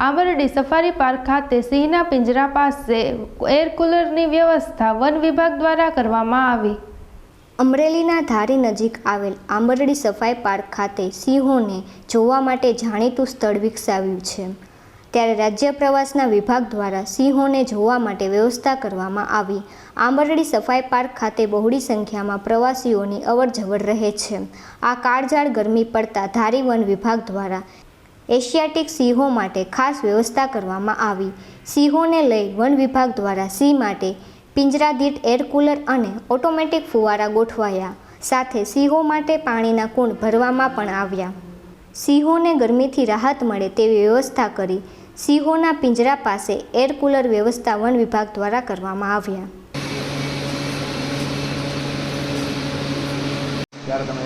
Ambardi safari park ખાતે સિંહના પિંજરા પાસે એર કુલરની વ્યવસ્થા વન વિભાગ દ્વારા કરવામાં આવી। અમરેલીના ધારી નજીક આવેલ આંબરડી સફારી પાર્ક ખાતે સિંહોને જોવા માટે જાણીતું સ્થળ વિકસાવ્યું છે, ત્યારે રાજ્ય પ્રવાસના વિભાગ દ્વારા સિંહોને જોવા માટે વ્યવસ્થા કરવામાં આવી। આંબરડી સફારી પાર્ક ખાતે બહોળી સંખ્યામાં પ્રવાસીઓની અવરજવર રહે છે। આ કાળઝાળ ગરમી પડતા ધારી વન વિભાગ દ્વારા એશિયાટિક સિંહો માટે ખાસ વ્યવસ્થા કરવામાં આવી। સિંહોને લઈ વન વિભાગ દ્વારા સિંહ માટે પિંજરા દીઠ એર કુલર અને ઓટોમેટિક ફુવારા ગોઠવાયા, સાથે સિંહો માટે પાણીના કુંડ ભરવામાં પણ આવ્યા। સિંહોને ગરમીથી રાહત મળે તેવી વ્યવસ્થા કરી સિંહોના પિંજરા પાસે એર કુલર વ્યવસ્થા વન વિભાગ દ્વારા કરવામાં આવ્યા। ત્યારે તમે